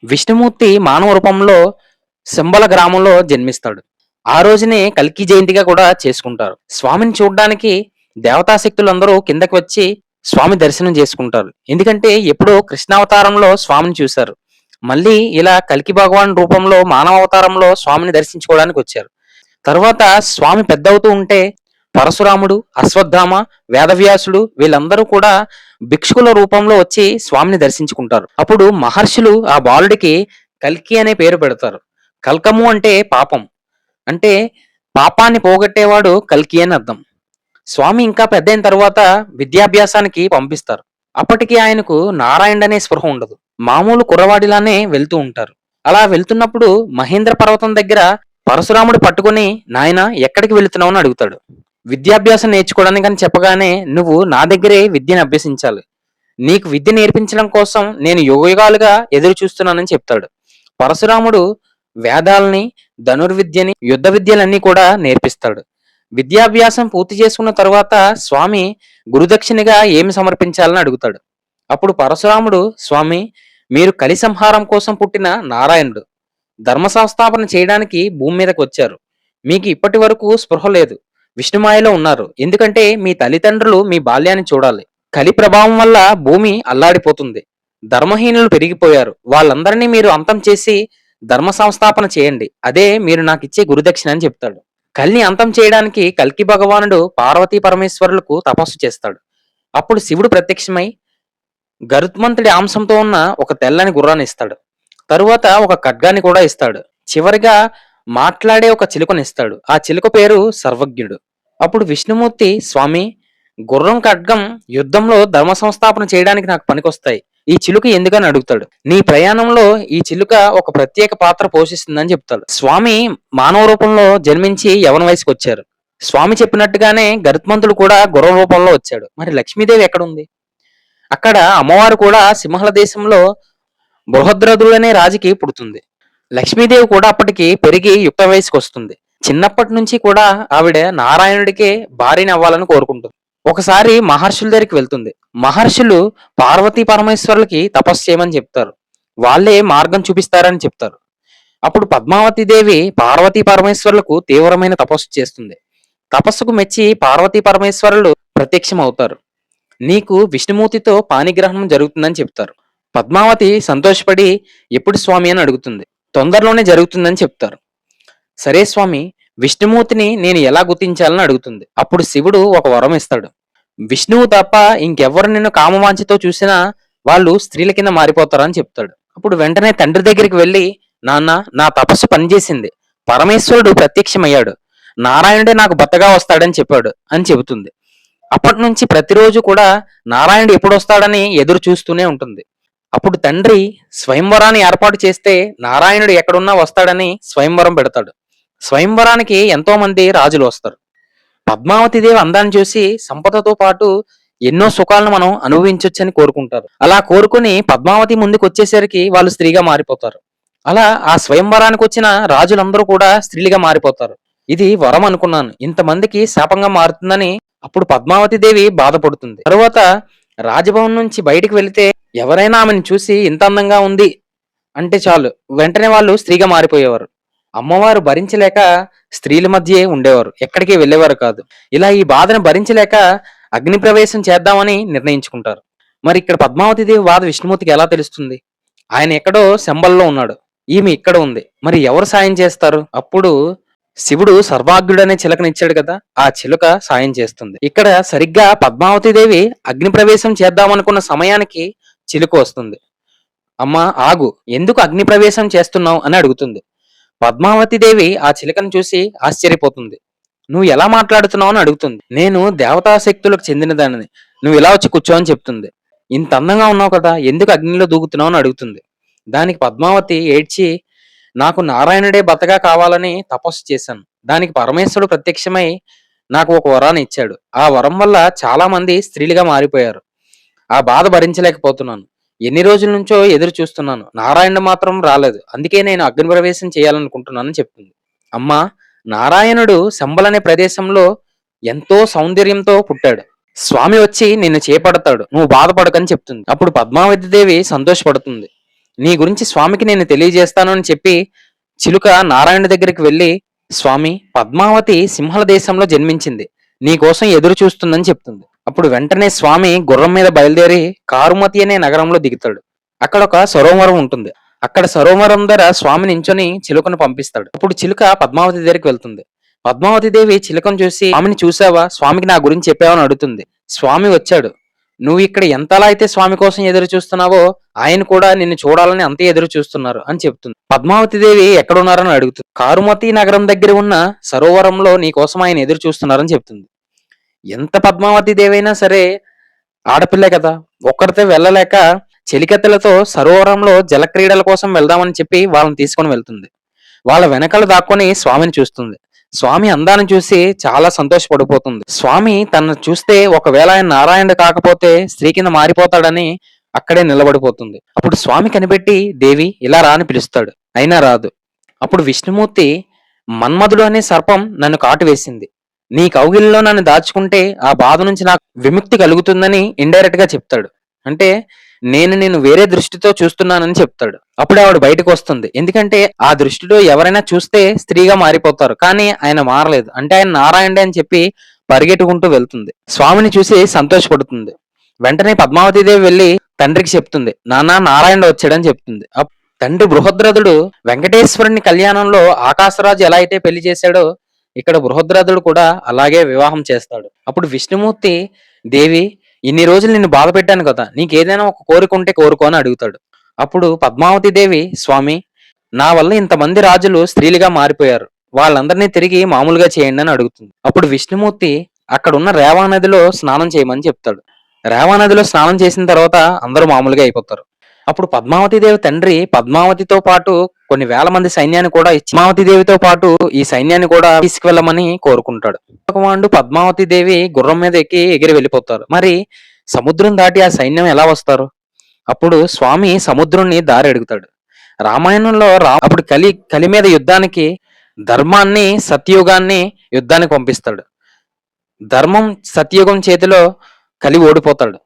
విష్ణుమూర్తి మానవ రూపంలో శంబల గ్రామంలో జన్మిస్తాడు. ఆ రోజునే కల్కి జయంతిగా కూడా చేసుకుంటారు. స్వామిని చూడ్డానికి దేవతా శక్తులందరూ కిందకి వచ్చి స్వామి దర్శనం చేసుకుంటారు. ఎందుకంటే ఎప్పుడో కృష్ణావతారంలో స్వామిని చూశారు. మళ్ళీ ఇలా కల్కి భగవాన్ రూపంలో మానవ అవతారంలో స్వామిని దర్శించుకోవడానికి వచ్చారు. తర్వాత స్వామి పెద్దవుతూ ఉంటే పరశురాముడు, అశ్వత్థామ, వేదవ్యాసుడు వీళ్ళందరూ కూడా భిక్షుకుల రూపంలో వచ్చి స్వామిని దర్శించుకుంటారు. అప్పుడు మహర్షులు ఆ బాలుడికి కల్కి అనే పేరు పెడతారు. కల్కము అంటే పాపం. అంటే పాపాన్ని పోగొట్టేవాడు కల్కి అని అర్థం. స్వామి ఇంకా పెద్దయిన తర్వాత విద్యాభ్యాసానికి పంపిస్తారు. అప్పటికి ఆయనకు నారాయణ అనే స్పృహ ఉండదు. మామూలు కుర్రవాడిలానే వెళ్తూ ఉంటారు. అలా వెళ్తున్నప్పుడు మహేంద్ర పర్వతం దగ్గర పరశురాముడు పట్టుకుని నాయనా ఎక్కడికి వెళుతున్నావు అని అడుగుతాడు. విద్యాభ్యాసం నేర్చుకోవడానికి అని చెప్పగానే నువ్వు నా దగ్గరే విద్యను అభ్యసించాలి. నీకు విద్య నేర్పించడం కోసం నేను యుగయుగాలుగా ఎదురు చూస్తున్నానని చెప్తాడు. పరశురాముడు వేదాల్ని, ధనుర్విద్యని, యుద్ధ విద్యలన్నీ కూడా నేర్పిస్తాడు. విద్యాభ్యాసం పూర్తి చేసుకున్న తర్వాత స్వామి గురుదక్షిణగా ఏమి సమర్పించాలని అడుగుతాడు. అప్పుడు పరశురాముడు స్వామి మీరు కలి సంహారం కోసం పుట్టిన నారాయణుడు. ధర్మ సంస్థాపన చేయడానికి భూమి మీదకి వచ్చారు. మీకు ఇప్పటి వరకు స్పృహ లేదు. విష్ణుమాయలో ఉన్నారు. ఎందుకంటే మీ తల్లిదండ్రులు మీ బాల్యాన్ని చూడాలి. కలి ప్రభావం వల్ల భూమి అల్లాడిపోతుంది. ధర్మహీనులు పెరిగిపోయారు. వాళ్ళందరినీ మీరు అంతం చేసి ధర్మ సంస్థాపన చేయండి. అదే మీరు నాకు ఇచ్చే గురుదక్షిణ అని చెప్తాడు. కలిని అంతం చేయడానికి కల్కి భగవానుడు పార్వతీ పరమేశ్వరులకు తపస్సు చేస్తాడు. అప్పుడు శివుడు ప్రత్యక్షమై గరుత్మంతుడి అంశంతో ఉన్న ఒక తెల్లని గుర్రాన్ని ఇస్తాడు. తరువాత ఒక ఖడ్గాన్ని కూడా ఇస్తాడు. చివరిగా మాట్లాడే ఒక చిలుకని ఇస్తాడు. ఆ చిలుక పేరు సర్వజ్ఞుడు. అప్పుడు విష్ణుమూర్తి స్వామి గుర్రం ఖడ్గం యుద్ధంలో ధర్మ సంస్థాపన చేయడానికి నాకు పనికొస్తాయి. ఈ చిలుక ఎందుకని అడుగుతాడు. నీ ప్రయాణంలో ఈ చిలుక ఒక ప్రత్యేక పాత్ర పోషిస్తుందని చెప్తాడు. స్వామి మానవ రూపంలో జన్మించి యవన వయసుకు వచ్చారు. స్వామి చెప్పినట్టుగానే గరుత్మంతుడు కూడా గుర్రం రూపంలో వచ్చాడు. మరి లక్ష్మీదేవి ఎక్కడుంది? అక్కడ అమ్మవారు కూడా సింహళ దేశంలో బృహద్రథుడు అనే రాజుకి పుడుతుంది. లక్ష్మీదేవి కూడా అప్పటికి పెరిగి యుక్త వయసుకు వస్తుంది. చిన్నప్పటి నుంచి కూడా ఆవిడ నారాయణుడికే భార్యని అవ్వాలని కోరుకుంటుంది. ఒకసారి మహర్షుల దగ్గరికి వెళ్తుంది. మహర్షులు పార్వతీ పరమేశ్వరులకి తపస్సు చేయమని చెప్తారు. వాళ్ళే మార్గం చూపిస్తారని చెప్తారు. అప్పుడు పద్మావతి దేవి పార్వతీ పరమేశ్వరులకు తీవ్రమైన తపస్సు చేస్తుంది. తపస్సుకు మెచ్చి పార్వతీ పరమేశ్వరులు ప్రత్యక్షం అవుతారు. నీకు విష్ణుమూర్తితో పాణిగ్రహణం జరుగుతుందని చెప్తారు. పద్మావతి సంతోషపడి ఎప్పుడు స్వామి అని అడుగుతుంది. తొందరలోనే జరుగుతుందని చెప్తారు. సరే స్వామి, విష్ణుమూర్తిని నేను ఎలా గుర్తించాలని అడుగుతుంది. అప్పుడు శివుడు ఒక వరం ఇస్తాడు. విష్ణువు తప్ప ఇంకెవ్వరు నిన్ను కామవాంఛతో చూసినా వాళ్ళు స్త్రీల కింద మారిపోతారని చెప్తాడు. అప్పుడు వెంటనే తండ్రి దగ్గరికి వెళ్ళి నాన్న, నా తపస్సు పనిచేసింది. పరమేశ్వరుడు ప్రత్యక్షమయ్యాడు. నారాయణుడే నాకు భర్తగా వస్తాడని చెప్పాడు అని చెబుతుంది. అప్పటి నుంచి ప్రతిరోజు కూడా నారాయణుడు ఎప్పుడు వస్తాడని ఎదురు చూస్తూనే ఉంటుంది. అప్పుడు తండ్రి స్వయంవరాన్ని ఏర్పాటు చేస్తే నారాయణుడు ఎక్కడున్నా వస్తాడని స్వయంవరం పెడతాడు. స్వయంవరానికి ఎంతో మంది రాజులు వస్తారు. పద్మావతిదేవి అందాన్ని చూసి సంపదతో పాటు ఎన్నో సుఖాలను మనం అనుభవించొచ్చని కోరుకుంటారు. అలా కోరుకుని పద్మావతి ముందుకు వచ్చేసరికి వాళ్ళు స్త్రీగా మారిపోతారు. అలా ఆ స్వయంవరానికి వచ్చిన రాజులందరూ కూడా స్త్రీలుగా మారిపోతారు. ఇది వరం అనుకున్నాను, ఇంతమందికి శాపంగా మారుతుందని అప్పుడు పద్మావతి దేవి బాధపడుతుంది. తరువాత రాజభవన్ నుంచి బయటికి వెళితే ఎవరైనా ఆమెను చూసి ఇంత అందంగా ఉంది అంటే చాలు వెంటనే వాళ్ళు స్త్రీగా మారిపోయేవారు. అమ్మవారు భరించలేక స్త్రీల మధ్యే ఉండేవారు, ఎక్కడికి వెళ్ళేవారు కాదు. ఇలా ఈ బాధను భరించలేక అగ్ని ప్రవేశం చేద్దామని నిర్ణయించుకుంటారు. మరి ఇక్కడ పద్మావతి దేవి బాధ విష్ణుమూర్తికి ఎలా తెలుస్తుంది? ఆయన ఎక్కడో శంబల్లో ఉన్నాడు, ఈమె ఇక్కడ ఉంది. మరి ఎవరు సాయం చేస్తారు? అప్పుడు శివుడు సర్వాగ్యుడనే చిలకనిచ్చాడు కదా, ఆ చిలుక సాయం చేస్తుంది. ఇక్కడ సరిగ్గా పద్మావతి దేవి అగ్ని ప్రవేశం చేద్దామనుకున్న సమయానికి చిలుక వస్తుంది. అమ్మా ఆగు, ఎందుకు అగ్ని ప్రవేశం చేస్తున్నావు అని అడుగుతుంది. పద్మావతి దేవి ఆ చిలుకను చూసి ఆశ్చర్యపోతుంది. నువ్వు ఎలా మాట్లాడుతున్నావు అని అడుగుతుంది. నేను దేవతా శక్తులకు చెందిన దానిని, నువ్వు ఇలా వచ్చి కూర్చో అని చెప్తుంది. ఇంత అందంగా ఉన్నావు కదా, ఎందుకు అగ్నిలో దూకుతున్నావు అని అడుగుతుంది. దానికి పద్మావతి ఏడ్చి నాకు నారాయణుడే భర్తగా కావాలని తపస్సు చేశాను. దానికి పరమేశ్వరుడు ప్రత్యక్షమై నాకు ఒక వరాన్ని ఇచ్చాడు. ఆ వరం వల్ల చాలా మంది స్త్రీలుగా మారిపోయారు. ఆ బాధ భరించలేకపోతున్నాను. ఎన్ని రోజుల నుంచో ఎదురు చూస్తున్నాను, నారాయణుడు మాత్రం రాలేదు. అందుకే నేను అగ్ని ప్రవేశం చేయాలనుకుంటున్నానని చెప్తుంది. అమ్మా, నారాయణుడు శంబలనే ప్రదేశంలో ఎంతో సౌందర్యంతో పుట్టాడు. స్వామి వచ్చి నిన్ను చేపడతాడు, నువ్వు బాధపడకని చెప్తుంది. అప్పుడు పద్మావతి దేవి సంతోషపడుతుంది. నీ గురించి స్వామికి నేను తెలియజేస్తాను అని చెప్పి చిలుక నారాయణుడి దగ్గరికి వెళ్ళి, స్వామి, పద్మావతి సింహల దేశంలో జన్మించింది, నీ కోసం ఎదురు చూస్తుందని చెప్తుంది. అప్పుడు వెంటనే స్వామి గుర్రం మీద బయలుదేరి కారుమతి అనే నగరంలో దిగుతాడు. అక్కడ ఒక సరోవరం ఉంటుంది. అక్కడ సరోవరం దగ్గర స్వామి నించొని చిలుకను పంపిస్తాడు. అప్పుడు చిలుక పద్మావతి దగ్గరికి వెళ్తుంది. పద్మావతి దేవి చిలుకను చూసి, స్వామిని చూసావా, స్వామికి నా గురించి చెప్పావా అని అడుగుతుంది. స్వామి వచ్చాడు, నువ్వు ఇక్కడ ఎంతలా అయితే స్వామి కోసం ఎదురు చూస్తున్నావో ఆయన కూడా నిన్ను చూడాలని అంతే ఎదురు చూస్తున్నారు అని చెప్తుంది. పద్మావతి దేవి ఎక్కడున్నారని అడుగుతుంది. కారుమతి నగరం దగ్గర ఉన్న సరోవరంలో నీ కోసం ఆయన ఎదురు చూస్తున్నారని చెప్తుంది. ఎంత పద్మావతి దేవైనా సరే ఆడపిల్లే కదా, ఒక్కరితో వెళ్ళలేక చెలికత్తెలతో సరోవరంలో జలక్రీడల కోసం వెళ్దామని చెప్పి వాళ్ళని తీసుకొని వెళ్తుంది. వాళ్ళ వెనకాల దాక్కొని స్వామిని చూస్తుంది. స్వామి అందాన్ని చూసి చాలా సంతోషపడిపోతుంది. స్వామి తనను చూస్తే ఒకవేళ ఆయన నారాయణుడు కాకపోతే స్త్రీ కింద మారిపోతాడని అక్కడే నిలబడిపోతుంది. అప్పుడు స్వామి కనిపెట్టి, దేవి ఇలా రా అని పిలుస్తాడు. అయినా రాదు. అప్పుడు విష్ణుమూర్తి, మన్మధుడు అనే సర్పం నన్ను కాటు వేసింది, నీ కౌగిలిలో నన్ను దాచుకుంటే ఆ బాధ నుంచి నాకు విముక్తి కలుగుతుందని ఇండైరెక్ట్ గా చెప్తాడు. అంటే నేను నిన్ను వేరే దృష్టితో చూస్తున్నానని చెప్తాడు. అప్పుడే ఆవిడ బయటకు వస్తుంది. ఎందుకంటే ఆ దృష్టిలో ఎవరైనా చూస్తే స్త్రీగా మారిపోతారు, కానీ ఆయన మారలేదు. అంటే ఆయన నారాయణుడే అని చెప్పి పరిగెట్టుకుంటూ వెళ్తుంది. స్వామిని చూసి సంతోషపడుతుంది. వెంటనే పద్మావతీదేవి వెళ్లి తండ్రికి చెప్తుంది, నాన్న నారాయణుడు వచ్చాడని చెప్తుంది. తండ్రి బృహద్రథుడు వెంకటేశ్వరుని కళ్యాణంలో ఆకాశరాజు ఎలా అయితే పెళ్లి చేశాడో ఇక్కడ బృహద్రథుడు కూడా అలాగే వివాహం చేస్తాడు. అప్పుడు విష్ణుమూర్తి, దేవి, ఇన్ని రోజులు నిన్ను బాధ పెట్టాను కదా, నీకేదైనా ఒక కోరిక ఉంటే కోరుకో అని అడుగుతాడు. అప్పుడు పద్మావతి దేవి, స్వామి, నా వల్ల ఇంతమంది రాజులు స్త్రీలుగా మారిపోయారు, వాళ్ళందరినీ తిరిగి మామూలుగా చేయండి అని అడుగుతుంది. అప్పుడు విష్ణుమూర్తి అక్కడ ఉన్న రేవా నదిలో స్నానం చేయమని చెప్తాడు. రేవా నదిలో స్నానం చేసిన తర్వాత అందరూ మామూలుగా అయిపోతారు. అప్పుడు పద్మావతి దేవి తండ్రి పద్మావతితో పాటు కొన్ని వేల మంది సైన్యాన్ని కూడా ఇచ్చి పద్మావతి దేవితో పాటు ఈ సైన్యాన్ని కూడా తీసుకువెళ్ళమని కోరుకుంటాడు. భగవానుడు పద్మావతి దేవి గుర్రం మీద ఎక్కి ఎగిరి వెళ్ళిపోతారు. మరి సముద్రం దాటి ఆ సైన్యం ఎలా వస్తారు? అప్పుడు స్వామి సముద్రుణ్ణి దారి అడుగుతాడు. రామాయణంలో అప్పుడు కలి మీద యుద్ధానికి ధర్మాన్ని సత్యయుగాన్ని యుద్ధానికి పంపిస్తాడు. ధర్మం సత్యయుగం చేతిలో కలి ఓడిపోతాడు.